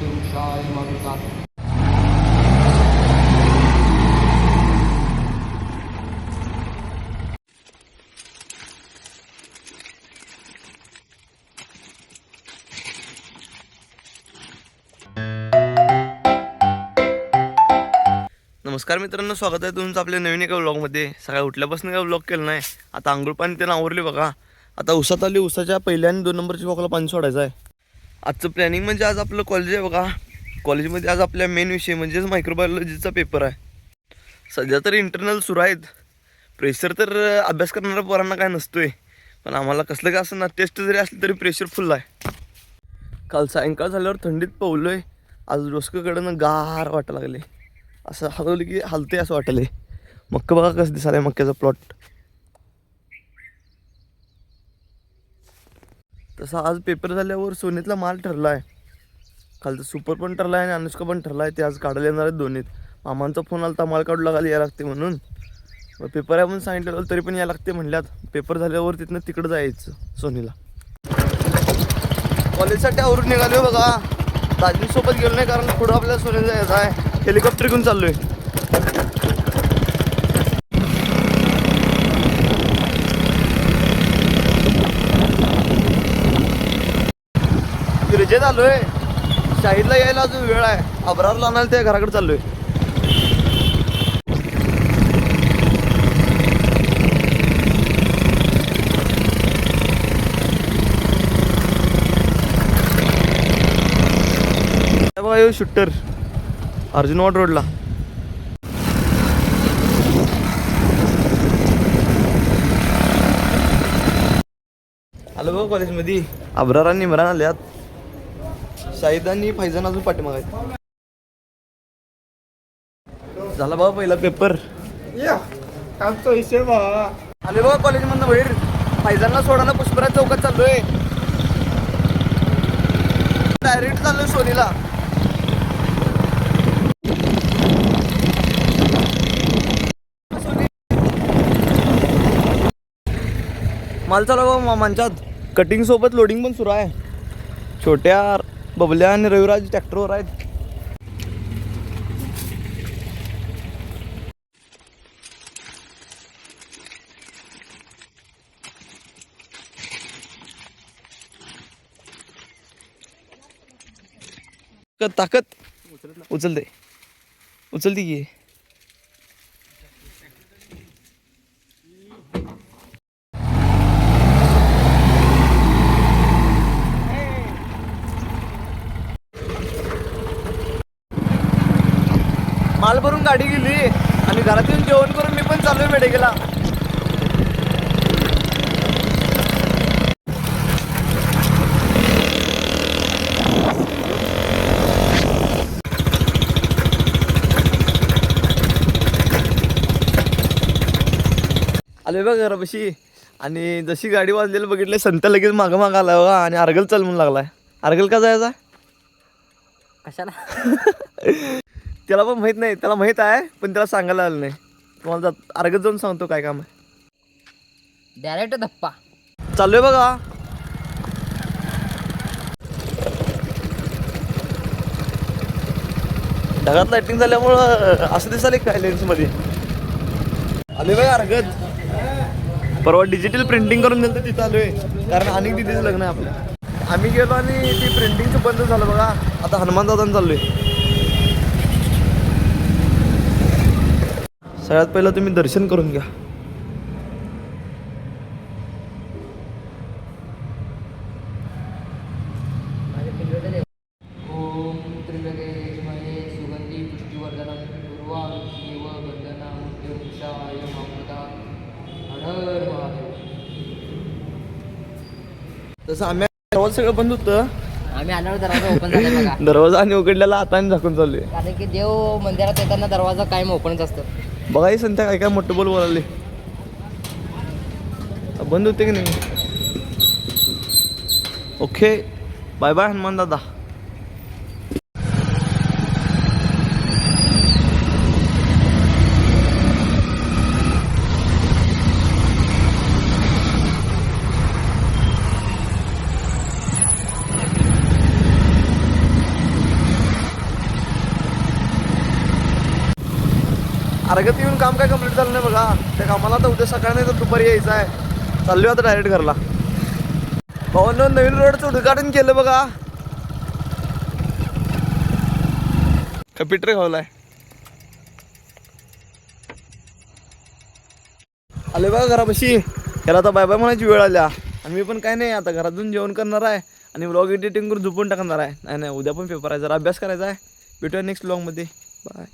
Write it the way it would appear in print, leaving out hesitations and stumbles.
मृत्युंशाय मरुता. नमस्कार मित्रांनो, स्वागत आहे तुमचं आपल्या नवीन एका व्लॉगमध्ये. सकाळी उठल्यापासून काय व्लॉग केलं नाही. आता आंघोळ पाणी त्यांना आवरले बघा. आता उसात आली, उसाच्या पहिल्या आणि 2 नंबरच्या बोकाला पाणी सोडायचं आहे. आजचं प्लॅनिंग म्हणजे आज आपलं कॉलेज आहे बघा. कॉलेजमध्ये आज आपल्या मेन विषय म्हणजेच मायक्रोबायोलॉजीचा पेपर आहे. सध्या तर इंटरनल सुरू आहेत. प्रेशर तर अभ्यास करणाऱ्या पोरांना काय नसतोय, पण आम्हाला कसलं काय असं ना, टेस्ट जरी असली तरी प्रेशर फुल आहे. काल सायंकाळ झाल्यावर थंडीत पवलो आहे. आज डोसककडनं गार वाटायला लागले. असं हलवलं की हलते असं वाटले. मक्का बघा कसं दिसायला आहे, मक्याचा प्लॉट. तसा आज पेपर झाल्यावर सोनीतला माल ठरला आहे. खालचं सुपर पण ठरला आहे आणि अनुष्का पण ठरला आहे. ते आज काढायला येणार आहेत दोन्हीत. मामांचा फोन आला तर माल काढू लागायला यायला लागते म्हणून. पेपर आहे म्हणून सांगितलं तरी पण यायला लागते म्हणल्यात. पेपर झाल्यावर तिथनं तिकडं जायचं सोनीला. कॉलेजसाठी आवरून निघालो बघा. दाजींसोबत गेलो नाही कारण पुढं आपल्याला सोनीला जायचं आहे. हेलिकॉप्टर घेऊन चाललोय. गिरजेत आलोय. शाहीदला यायला अजून वेळ आहे. अब्रारला आणायला त्या घराकडे चाललोय. बघा यो शूटर अर्जुनवाड रोडला. आलो बघा कॉलेजमध्ये. अब्रार आणि इम्रान आल्यात. शाहिद आणि फैजान अजून पाठीमाग आहेत. झाला बघा पहिला पेपर. आले बघा कॉलेजमधनं बाहेर. फैजानला सोडायला पुष्पराज चौकात चाललोय. डायरेक्ट चाललोय सोनीला. माल चालू बघा मामांच्यात. कटिंग सोबत लोडिंग पण सुरू आहे. छोट्या बबल्या आणि रविराज ट्रॅक्टरवर आहेत. ताकद उचलते की. माल भरून गाडी गेली आणि घरात येऊन जेवण करून मी पण चाललोय मेडिकलला. आलोय बघ घरापाशी आणि जशी गाडी वाजलेली बघितली संत लगेच मागं मागं आला बघा आणि अर्गल चल म्हणून लागलाय. अर्गल का जायचा कशाला त्याला पण माहित नाही. त्याला माहित आहे पण त्याला सांगायला आलं नाही. तुम्हाला अर्गत जाऊन सांगतो काय काम आहे. डायरेक्ट धप्पा चाललोय बघा. ढगात लाइटिंग झाल्यामुळं असं दिसायला काय लेन्स मध्ये. आलोय बघा अर्गत. परवा डिजिटल प्रिंटिंग करून दिलं तर तिथं आलोय कारण अनेक दिदीचं लग्न आहे आपल्या. आम्ही गेलो आणि ती प्रिंटिंगचं बंद झालं बघा. आता हनुमान दादांना चाललोय. सगळ्यात पहिलं तुम्ही दर्शन करून घ्या. ओम त्रिलगे महे सुगंधी पुष्टिवर्धनम पूर्वांशेव वंदना मृत्युंशाय मरुता. हर महादेव. तसं आम्ही दरवाजा सगळं बंद होतं. आम्ही आल्यावर दरवाजा ओपन झाला बघा. दरवाजा आणि उघडलेला हाताने झाकून चाललोय. कारण की देव मंदिरात येताना दरवाजा कायम ओपनच असतं. बघा ही संध्या काय काय मोठं बोल बोलाले. बंद होते की नाही. ओके बाय बाय हनुमान दादा. अर्घ्यात येऊन काम काय कंप्लीट झालं नाही बघा. त्या कामाला आता उद्या सकाळी नाही तर दुपारी यायचं आहे. चाललो आता डायरेक्ट घरला. भावांनो नवीन रोडचं उद्घाटन केलं बघा. कपिट्रे खावलाय आले बघा घरापाशी. याला आता बाय बाय म्हणायची वेळ आल्या. आणि मी पण काय नाही आता घरातून जेवण करणार आहे आणि व्लॉग एडिटिंग करून झोपून टाकणार आहे. नाही उद्या पण पेपर आहे, जरा अभ्यास करायचा आहे. भेटूया नेक्स्ट व्लॉगमध्ये. बाय.